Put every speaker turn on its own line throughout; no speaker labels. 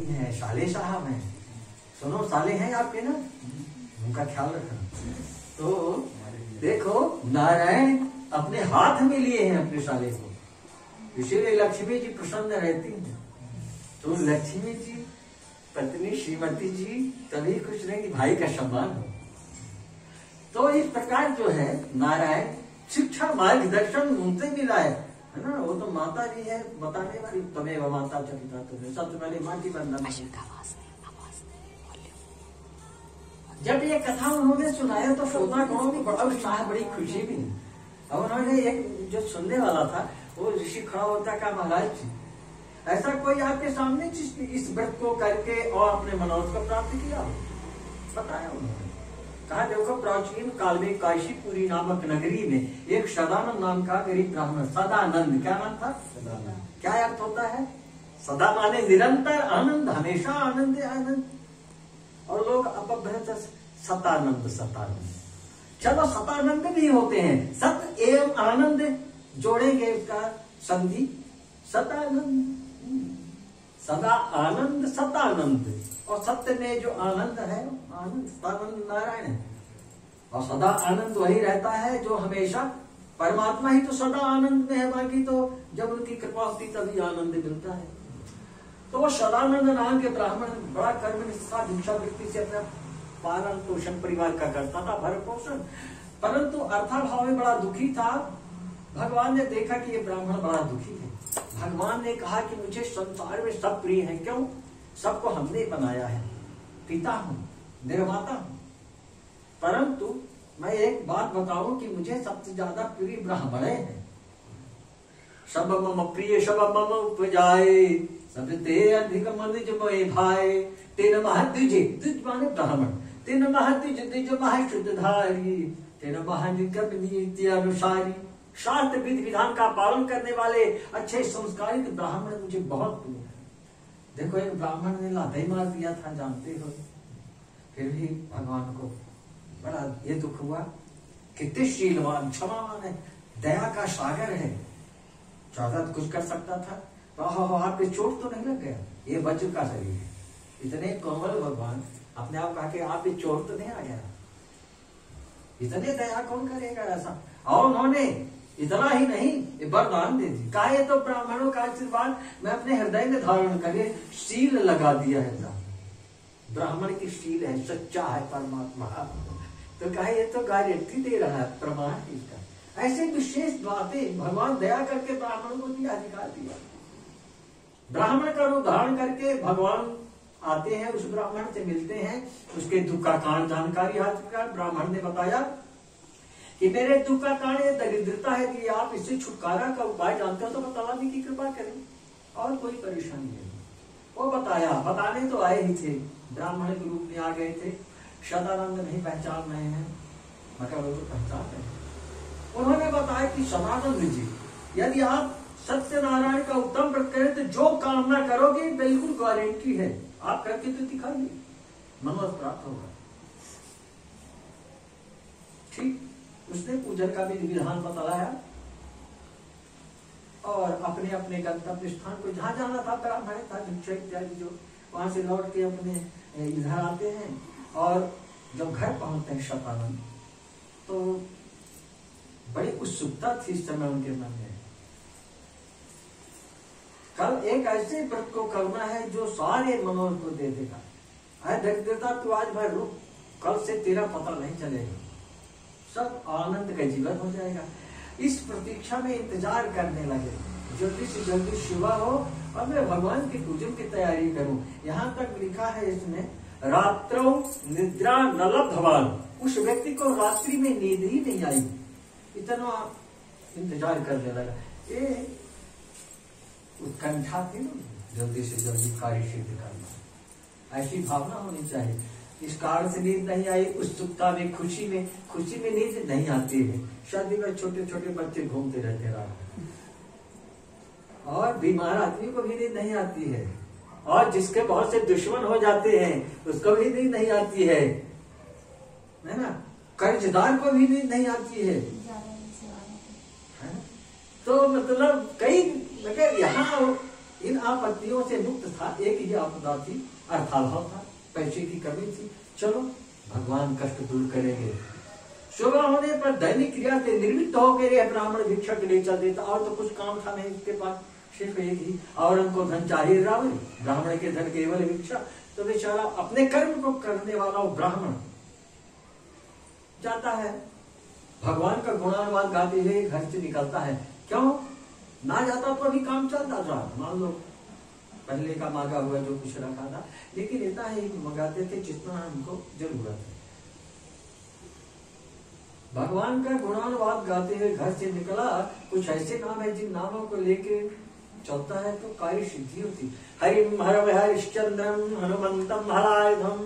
नहीं है, साले साहब हैं। सुनो, साले हैं आपके ना, उनका ख्याल रखना। तो देखो, नारायण अपने हाथ में लिए हैं अपने साले को, इसीलिए लक्ष्मी जी प्रसन्न रहती हैं। तो लक्ष्मी जी पत्नी श्रीमती जी तभी खुश रहेंगी, भाई का सम्मान हो। तो इस प्रकार जो है नारायण शिक्षा मार्गदर्शन उनसे मिला है ना। वो तो माता जी है बताने वाली, तमेव माता च पिता तुम्हें, सबसे पहले माँ की वंदना। जब ये कथा उन्होंने सुनाया तो श्रोतागणों की बड़ा उत्साह, बड़ी खुशी भी। और उन्होंने एक जो सुनने वाला था वो ऋषि खड़ा होता का, महाराज जी ऐसा कोई आपके सामने इस व्रत को करके और अपने मनोरथ को प्राप्त किया हो? बताया उन्होंने। कहा देखो, प्राचीन काल में काशीपुरी नामक नगरी में एक सदानंद नाम का गरीब ब्राह्मण, सदानंद, क्या नाम था? सदानंद। क्या अर्थ होता है? सदा माने निरंतर आनंद, हमेशा आनंद आनंद। और लोग अपभ्रत सतानंद सतानंद, चलो सतानंद भी होते हैं, सत एवं आनंद जोड़ेंगे उसका संधि, सतानंद। सदा आनंद सतानंद, और सत्य में जो आनंद है आनंद, सदानंद नारायण है। और सदा आनंद वही रहता है जो हमेशा, परमात्मा ही तो सदा आनंद में है, बाकी तो जब उनकी कृपा होती तभी आनंद मिलता है। तो वो सदानंद नाम के ब्राह्मण बड़ा कर्मनिष्ठा भिक्षा वृत्ति से अपना पालन पोषण परिवार का करता था, भरण पोषण, परंतु अर्थाभाव में बड़ा दुखी था। भगवान ने देखा कि ये ब्राह्मण बड़ा दुखी है। भगवान ने कहा कि मुझे संसार में सब प्रिय है, क्यों? सबको हमने बनाया है, पिता हूं, निर्माता हूं, परंतु मैं एक बात बताऊं कि मुझे सबसे ज्यादा प्रिय ब्राह्मण है। सब मम प्रिय सब मम उपजाए, सब ते अधिक मनुज मोए भाई, तेन महद्विज, द्विज माने ब्राह्मण, तेन महद्विज द्विज महाशुद्धधारी, तेन महानिगम नीति अनुसारी। शास्त्र विधि विधान का पालन करने वाले अच्छे संस्कारित ब्राह्मण मुझे बहुत प्रिय है। देखो, एक ब्राह्मण ने लाते मार दिया था, जानते हो, फिर भी भगवान को बड़ा ये दुख हुआ। कितने शीलवान, क्षमावान है, दया का सागर है, ज्यादा कुछ कर सकता था। तो आपके चोट तो नहीं लग गया? ये वज्र का शरीर है, इतने कोमल भगवान, अपने आप कहा कि आप पे चोट तो नहीं आ गया? इतने दया कौन करेगा ऐसा? और उन्होंने इतना ही नहीं वरदान दे दी, कहा ये तो ब्राह्मणों का आशीर्वाद मैं अपने हृदय में धारण करे, शील लगा दिया है। ब्राह्मण की शील है, सच्चा है परमात्मा। तो कहा ये तो गारंटी दे रहा है, प्रमाण इसका। ऐसे विशेष बातें भगवान दया करके ब्राह्मण को दिया, अधिकार दिया। ब्राह्मण का रूप धारण करके भगवान आते हैं, उस ब्राह्मण से मिलते हैं, उसके दुख का कारण जानकारी हासिल कर। ब्राह्मण ने बताया कि मेरे दुख का कारण ये दरिद्रता है कि आप इससे छुटकारा का उपाय जानते हो तो बताने की कृपा करें, और कोई परेशानी नहीं। वो बताया, बताने तो आए ही थे, ब्राह्मण के रूप में आ गए थे। सदानंद नहीं पहचान रहे हैं, मगर वो तो पहचान रहे हैं। उन्होंने बताया कि सदानंद जी, यदि आप सत्यनारायण का उत्तम व्रत करें तो जो कामना करोगे बिल्कुल गारंटी है, आप करके तो दिखाइए, मनोरथ प्राप्त होगा। ठीक, उसने पूजन का भी विधान बताया और अपने अपने गंतव्य स्थान को जहां जाना था, ब्राह्मण था, भिक्षा इत्यादि, जो वहां से लौट के अपने इधर आते हैं। और जब घर पहुंचते हैं शतानंद, तो बड़ी उत्सुकता थी इस समय उनके मन में। कल एक ऐसे व्रत को करना है जो सारे मनोरथ को दे देगा। अरे दरिद्रता तू आज भर रुक, कल से तेरा पता नहीं चलेगा, सब आनंद का जीवन हो जाएगा। इस प्रतीक्षा में इंतजार करने लगे, जल्दी से जल्दी सुबह हो और मैं भगवान के पूजन की तैयारी करूं। यहाँ तक लिखा है इसमें, रात्रो निद्रा न लब्धवान, उस व्यक्ति को रात्रि में नींद ही नहीं आई, इतना इंतजार करने लगा। ये उत्कंठा थी ना, जल्दी से जल्दी कार्य सिद्ध करना, ऐसी भावना होनी चाहिए। इस कारण से नींद नहीं आई, उत्सुकता में, खुशी में नींद नहीं आती है। शादी में छोटे छोटे बच्चे घूमते रहते रात में, और बीमार आदमी को भी नींद नहीं आती है, और जिसके बहुत से दुश्मन हो जाते हैं उसको भी नींद नहीं आती है ना, कर्जदार को भी नींद नहीं आती है। तो मतलब कई, मगर इन आपत्तियों से मुक्त था। एक ही आपदा थी, अर्थाभाव था, पैसे की कमी थी। चलो भगवान कष्ट दूर करेंगे। सुबह होने पर दैनिक क्रिया से निर्मित होकर ब्राह्मण भिक्षक ले चल देता, और तो कुछ काम था नहीं उसके पास, सिर्फ एक ही, और उनको धन चाहिए रावण, ब्राह्मण के धन केवल भिक्षा। तो बेचारा अपने कर्म को करने वाला वो ब्राह्मण जाता है, भगवान का गुणानुवाद गाते हुए घर से निकलता है। क्यों ना जाता तो अभी काम चलता था, मान लो पहले का मांगा हुआ जो कुछ रखा था, लेकिन इतना ही मंगाते थे जितना हमको जरूरत है। भगवान का गुणानुवाद गाते हुए घर से निकला। कुछ ऐसे नाम है जिन नामों को लेके चलता है तो कार्य सिद्धि होती। हरिम हरम हरिश्चंद्रम हनुमंतम हरायुधम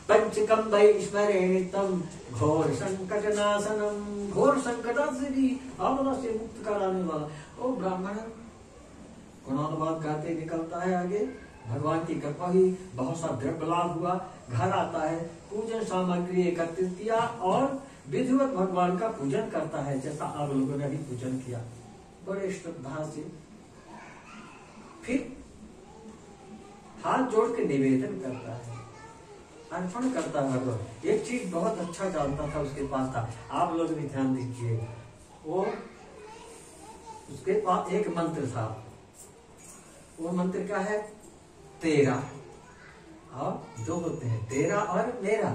पंचकम स्मरणितम घोर संकट नाशनम। घोर संकट से भी आपदा से मुक्त कराने वाला वो ब्राह्मण गुणानुवाद गाते निकलता है आगे। भगवान की कृपा ही बहुत सा द्रव्य लाभ हुआ। घर आता है, पूजन सामग्री एकत्रित किया और विधिवत भगवान का पूजन करता है, जैसा आप लोगों ने भी पूजन किया बड़े श्रद्धा से। फिर हाथ जोड़ के निवेदन करता है, अर्पण करता है भगवान। एक चीज बहुत अच्छा जानता था, उसके पास था, आप लोग भी ध्यान दीजिए। वो उसके पास एक मंत्र था, वो मंत्र क्या है? तेरा। और दो होते हैं, तेरा और मेरा।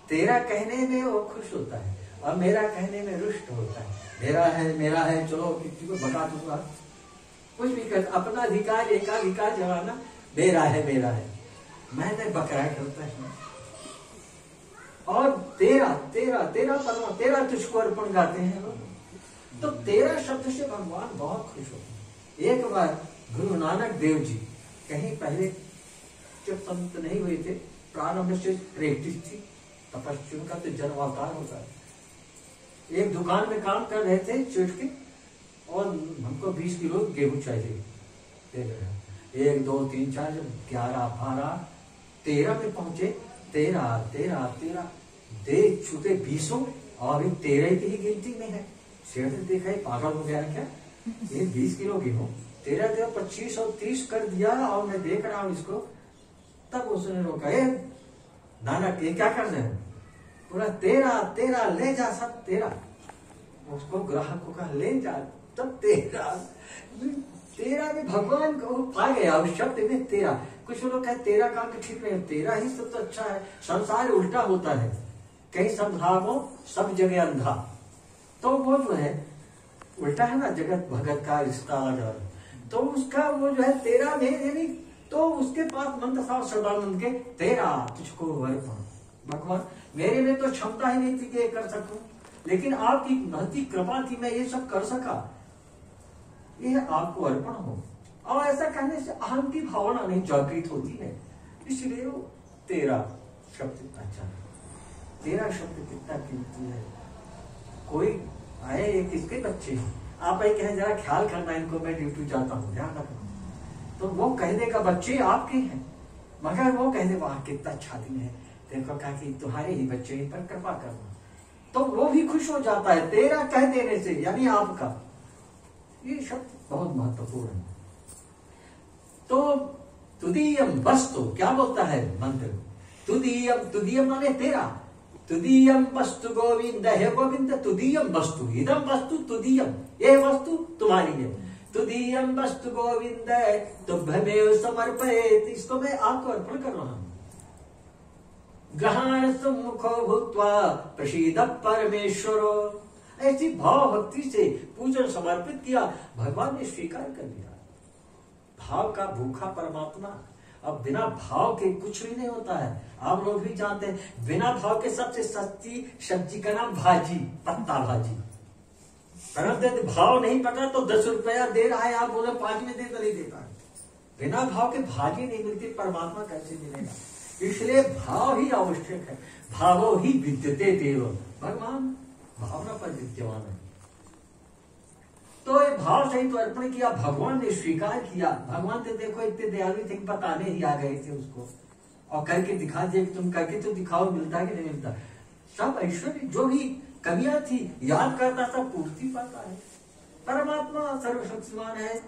तेरा कहने में वो खुश होता है और मेरा कहने में रुष्ट होता है। मेरा है, चलो किसी को बता दूंगा, कुछ भी कर, अपना अधिकार एकाधिकार जमाना, मेरा है मैंने बकरा करता है। और तेरा तेरा तेरा परमा, तेरा तुझको अर्पण गाते हैं लोग। तो तेरा शब्द से भगवान बहुत खुश होते हैं। एक बार गुरु नानक देव जी कहीं पहले जब संत नहीं हुए थे, प्रारंभ से प्रैक्टिस थी, तपस्या का तो जन्म अवतार होता है। एक दुकान में काम कर रहे थे चुट के, और हमको 20 किलो गेहूं चाहिए। 1 2 3 4 11 12 13 में पहुंचे। 13 दे छूते 20 और अभी 13 की ही गिनती में है। सेठ ने देखा पागल हो गया क्या, ये 20 किलो गेहूं 13 25 और 30 कर दिया, और मैं देख रहा हूं इसको। तब उसने रोका, नानक ये क्या कर रहे हैं? बोला 13 ले जा, सब 13। उसको ग्राहक को कहा ले जा, तब 13 में भगवान को पा गया उस शब्द में 13। कुछ लोग कहते 13 का अंक ठीक नहीं, 13 ही सब तो अच्छा है। संसार उल्टा होता है, कहीं समझाओ सब जगह अंधा, तो वो जो है उल्टा है ना, जगत भगत का रिश्ता लगा, तो उसका वो जो है 13 में, यानी तो उसके पास मंत्र था सदानंद के, 13 तुझको अर्पण। भगवान मेरे में तो क्षमता ही नहीं थी कि ये कर सकूं, लेकिन आपकी महती कृपा थी, मैं ये सब कर सका, ये आपको अर्पण हो। और ऐसा कहने से अहम की भावना नहीं जागृत होती है, इसलिए वो 13 शब्द अच्छा, 13 शब्द कितना कीमती है। कोई आए, ये किसके बच्चे हैं, आप ही कहें जरा ख्याल करना इनको, मैं ड्यूटी जाता हूँ, ध्यान रखना, तो वो कह देगा बच्चे आपके हैं, मगर वो कह दे वाह कितना अच्छा दिन है, देखो कहा कि तुम्हारे ही बच्चे इन पर कृपा करना, तो वो भी खुश हो जाता है 13 कह देने से, यानी आपका। ये शब्द बहुत महत्वपूर्ण है। तो तुदीयम वस्तु क्या बोलता है मंत्र? तुदीयम माने 13, तुदीयम वस्तु गोविंद, हे गोविंद तुदीयम वस्तु, इदम वस्तु तुदीयम, ये वस्तु तुम्हारी है। तुदीयम वस्तु गोविंद तुभ्यमेव समर्पयेत्, इसको मैं आपको अर्पण कर रहा हूं। ग्रहण सम्मुखो भूत्वा प्रसीद परमेश्वरो, ऐसी भाव भक्ति से पूजन समर्पित किया, भगवान ने स्वीकार कर लिया। भाव का भूखा परमात्मा, अब बिना भाव के कुछ भी नहीं होता है। आप लोग भी जानते हैं बिना भाव के सबसे सस्ती सब्जी का नाम भाजी, पत्ता भाजी। परंतु भाव नहीं पता तो 10 रुपया दे रहा है, आप बोले 5 में दे तो नहीं देता। बिना भाव के भाजी नहीं मिलती, परमात्मा कैसे मिलेगा? इसलिए भाव ही आवश्यक है। भावो ही विद्यते देव, भगवान भावना पर विद्यमान है। तो ये भाव सहित तो अर्पण किया, भगवान ने स्वीकार किया। भगवान तो देखो इतने दयालु थे, बताने ही आ गए थे उसको, और करके दिखा दिया कि तुम करके तो दिखाओ, मिलता कि नहीं मिलता। सब ऐश्वर्य जो भी कमियां थी याद करता, सब पूर्ति पाता है। परमात्मा सर्वशक्तिमान है,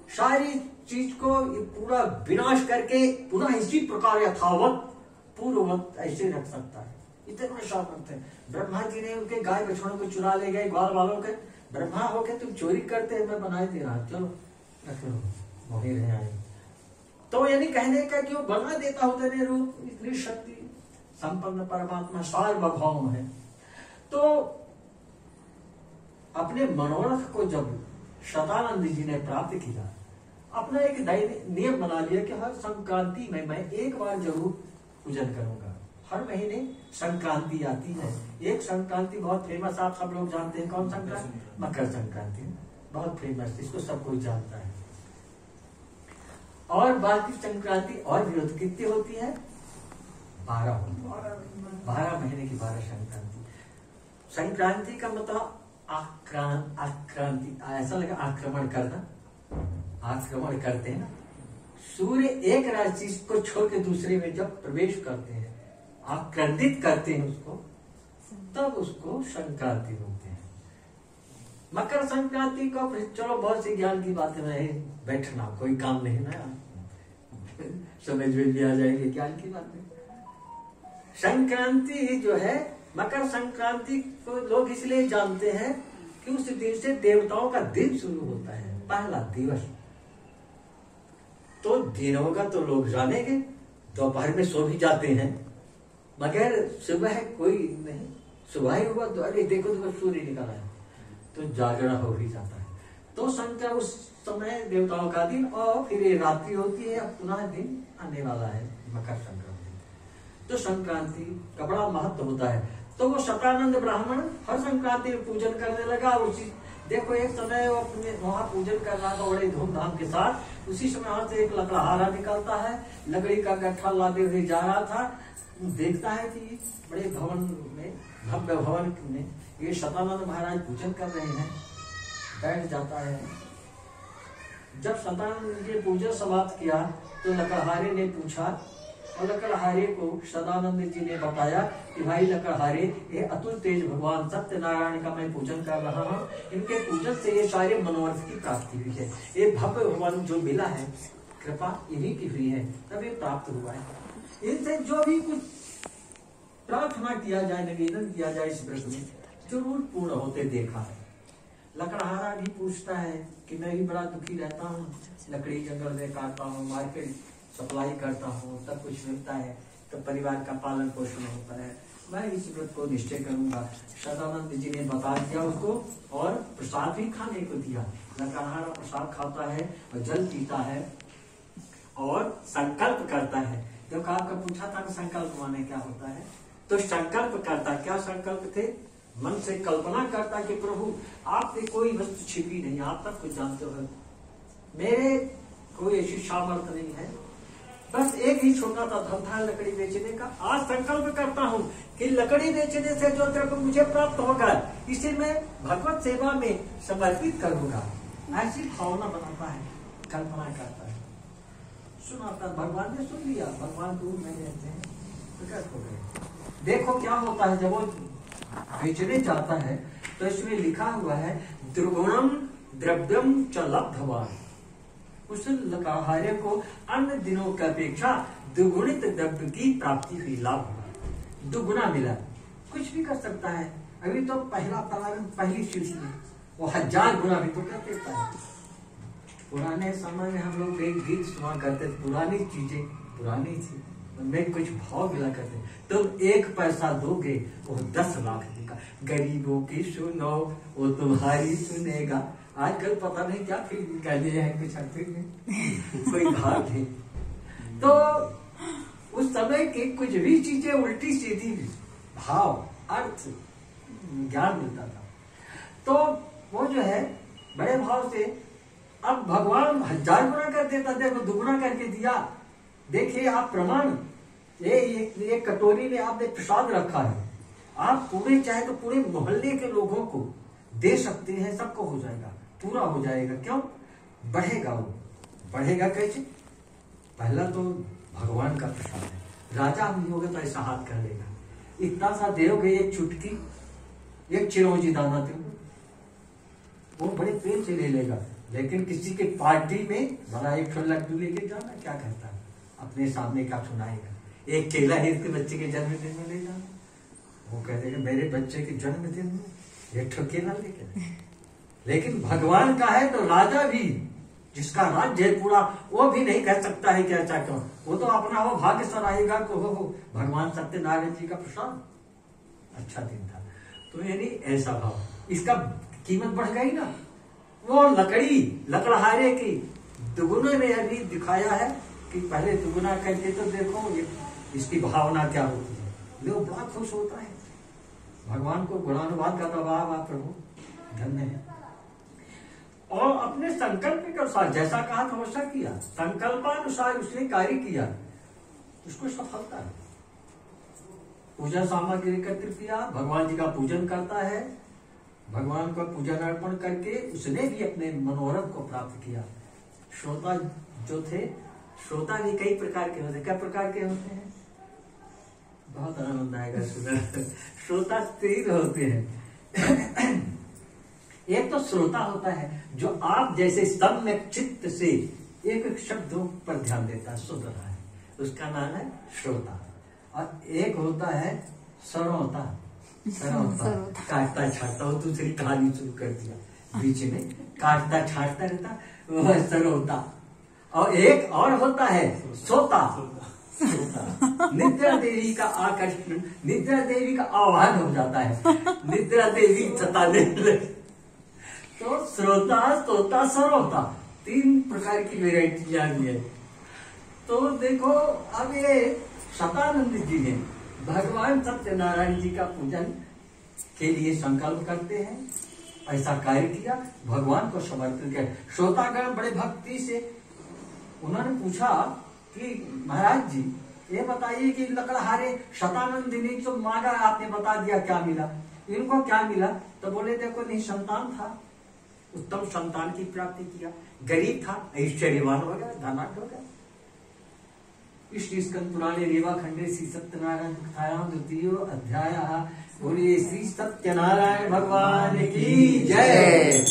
सारी चीज को पूरा विनाश करके पुनः इसी प्रकार यथावत पूर्ववत ऐसे रख सकता है। इतने बड़े सामर्थ्य है। ब्रह्मा जी ने उनके गाय बछड़ों को चुरा ले गए, ग्वाल वालों के। ब्रह्मा होके तुम चोरी करते, मैं बनाए दे रहा, चलो रखो, वही रहे आए। तो यानी कहने का कि वो बना देता होता है रूप, इतनी शक्ति संपन्न परमात्मा सार्वभौम है। तो अपने मनोरथ को जब सदानंद जी ने प्राप्त किया, अपना एक नियम बना लिया कि हर संक्रांति में मैं एक बार जरूर पूजन करूंगा। हर महीने संक्रांति आती है। एक संक्रांति बहुत फेमस, आप सब लोग जानते हैं, कौन संक्रांति? मकर संक्रांति, बहुत फेमस, इसको सब कोई जानता है। और बाकी संक्रांति और भी होती, कितनी होती है? 12 12 महीने की 12 संक्रांति। संक्रांति का मतलब आक्रांति, ऐसा लगा आक्रमण करना, आक्रमण करते हैं ना। सूर्य एक राशि को छोड़ के दूसरे में जब प्रवेश करते हैं, आक्रंदित करते हैं उसको, तब उसको संक्रांति बोलते हैं। मकर संक्रांति को चलो बहुत सी ज्ञान की बातें में बैठना, कोई काम नहीं ना, समझ में भी आ जाएगी ज्ञान की बातें। संक्रांति जो है, मकर संक्रांति को लोग इसलिए जानते हैं कि उस दिन से देवताओं का दिन शुरू होता है, पहला दिवस। तो दिन होगा तो लोग जानेंगे, दोपहर में सो भी जाते हैं, मगर सुबह कोई नहीं, सुबह ही हुआ तो अरे देखो तो सूर्य निकला है, तो जागरण हो ही जाता है। तो संक्रांति उस समय देवताओं का दिन, और फिर ये रात्रि होती है, अब पुनः दिन आने वाला है मकर संक्रांति। तो संक्रांति का बड़ा महत्व होता है। तो वो सतानंद ब्राह्मण हर संक्रांति में पूजन करने लगा। उसी देखो एक समय वो अपने वहां पूजन कर रहा था बड़े धूमधाम के साथ। उसी समय वहां से एक लकड़हारा निकलता है, लकड़ी का गट्ठा लादे हुए जा रहा था। देखता है कि बड़े भवन में, भव्य भवन में ये सतानंद महाराज पूजन कर रहे हैं, बैठ जाता है। जब सतानंद जी ने पूजन समाप्त किया तो लकड़हारे ने पूछा, और लकड़हारे को सदानंद जी ने बताया कि भाई लकड़हारे, ये अतुल तेज भगवान सत्यनारायण का मैं पूजन कर रहा हूँ, इनके पूजन से ये सारे मनोरथ की प्राप्ति हुई है। ये भव्य भगवान जो मिला है, कृपा इन्हीं की हुई है, तब ये प्राप्त हुआ है। इनसे जो भी कुछ प्रार्थना किया जाए, निवेदन किया जाए इस व्रत में, जरूर पूर्ण होते देखा है। लकड़हारा भी पूछता है कि मैं भी बड़ा दुखी रहता हूँ, लकड़ी जंगल में काटता हूँ, मार्केट सप्लाई करता हूँ, सब कुछ मिलता है, तो परिवार का पालन पोषण होता है, मैं इस व्रत को निश्चय करूंगा। सदानंद जी ने बता दिया उसको, और प्रसाद भी खाने को दिया। लकड़हारा प्रसाद खाता है और जल पीता है और संकल्प करता है। जब आपका पूछा था संकल्प माने क्या होता है, तो संकल्प करता, क्या संकल्प थे? मन से कल्पना करता कि प्रभु आप पे कोई वस्तु छिपी नहीं, आप सब कुछ जानते हो, मेरे कोई ऐसी सामर्थ्य नहीं है, बस एक ही छोटा सा धन था लकड़ी बेचने का। आज संकल्प करता हूँ कि लकड़ी बेचने से जो द्रव्य मुझे प्राप्त होगा, इसे मैं भगवत सेवा में समर्पित करूंगा। ऐसी भावना बनाता है, कल्पना करता है, सुनाता। भगवान ने सुन लिया, भगवान दूर नहीं रहते हैं, प्रकट हो गए। देखो क्या होता है, जब वो बेचने जाता है तो इसमें लिखा हुआ है द्विगुणम द्रव्यम च लब्धवान। उस लकड़हारे को अन्य दिनों की अपेक्षा दुगुणित द्रव्य की प्राप्ति हुई, लाभ हुआ, दुगुना मिला। कुछ भी कर सकता है, अभी तो पहला प्रारंभ, पहली सीढ़ी में वो 1000 गुना भी तो कर देता है। पुराने समय में हम लोग एक गीत सुना करते थे, पुरानी चीजें पुरानी थी, उनमें कुछ भाव मिला करते। तुम 1 पैसा दोगे वो 10 लाख देगा, गरीबों की सुनो वो तुम्हारी सुनेगा। आजकल पता नहीं क्या फिल्म कर दिया है, कुछ अर्थ में कोई भाव है। तो उस समय की कुछ भी चीजें उल्टी सीधी भाव अर्थ ज्ञान मिलता था। तो वो जो है बड़े भाव से, अब भगवान 1000 गुना कर देता, देखो दुगुना करके दिया। देखिए आप प्रमाण, ये कटोरी में आपने प्रसाद रखा है, आप पूरे चाहे तो पूरे मोहल्ले के लोगों को दे सकते हैं, सबको हो जाएगा, पूरा हो जाएगा। क्यों बढ़ेगा? वो बढ़ेगा कैसे? पहला तो भगवान का प्रसाद है, राजा भी होगा तो ऐसा हाथ कर लेगा, इतना सा दोगे, एक चुटकी, एक चिरौंजी दाना दो, वो बड़े प्रेम से ले लेगा। लेकिन किसी के पार्टी में बड़ा एक ठो लड्डू लेके जाना, क्या कहता है, अपने सामने का सुनाएगा। एक केला है इसके बच्चे के जन्मदिन में ले जाना, वो कह देगा मेरे बच्चे के जन्मदिन में एक ठो केला लेके। लेकिन भगवान का है तो राजा भी, जिसका राज्य है पूरा, वो भी नहीं कह सकता है कि अच्छा क्यों, वो तो अपना वो भाग्य सराहेगा को हो भगवान सत्यनारायण जी का प्रसाद, अच्छा दिन था। तो यानी ऐसा भाव, इसका कीमत बढ़ गई ना। वो लकड़हारे की दुगुने में अभी दिखाया है कि पहले दुगुना करके तो देखो इसकी भावना क्या होती है, लोग बड़ा खुश होता है। भगवान को गुणानुवाद का दबाव आप प्रभु धन्य है। और अपने संकल्प के अनुसार जैसा कहा था वैसा किया, संकल्पानुसार उसने कार्य किया, उसको सफलता है। पूजा सामग्री एकत्रित किया, भगवान जी का पूजन करता है, भगवान को पूजन अर्पण करके उसने भी अपने मनोरथ को प्राप्त किया। श्रोता जो थे, श्रोता भी कई प्रकार के होते, क्या प्रकार के होते हैं, बहुत आनंद आएगा सुनकर। श्रोता स्थिर होते हैं। एक तो श्रोता होता है जो आप जैसे सम्यक चित्त से एक एक शब्दों पर ध्यान देता है, सुन रहा है, उसका नाम है श्रोता। और एक होता है सरोता, काटता छाटता, वो दूसरी कहानी शुरू कर दिया बीच में, काटता छाटता रहता, वह सरोता। और एक और होता है सोता, निद्रा देवी का आकर्षण, निद्रा देवी का आह्वान हो जाता है, निद्रा देवी सताने लगे। तो श्रोता, सोता, सरोता, तीन प्रकार की वेराइटी आ गई है। तो देखो अब ये शतानंद जी ने भगवान सत्यनारायण जी का पूजन के लिए संकल्प करते हैं, ऐसा कार्य किया, भगवान को समर्पित किया। श्रोतागण बड़े भक्ति से उन्होंने पूछा कि महाराज जी ये बताइए कि लकड़हारे शतानंदिनी तो मांगा, आपने बता दिया क्या मिला, इनको क्या मिला? तो बोले देखो नहीं, संतान था, उत्तम संतान की प्राप्ति किया, गरीब था, ऐश्वर्यवान हो गया, धनाढ्य हो गया। स्कंद पुराणे रेवा खंडे श्री सत्यनारायण कथायां द्वितीयो अध्याय। बोलिए श्री सत्यनारायण भगवान की जय।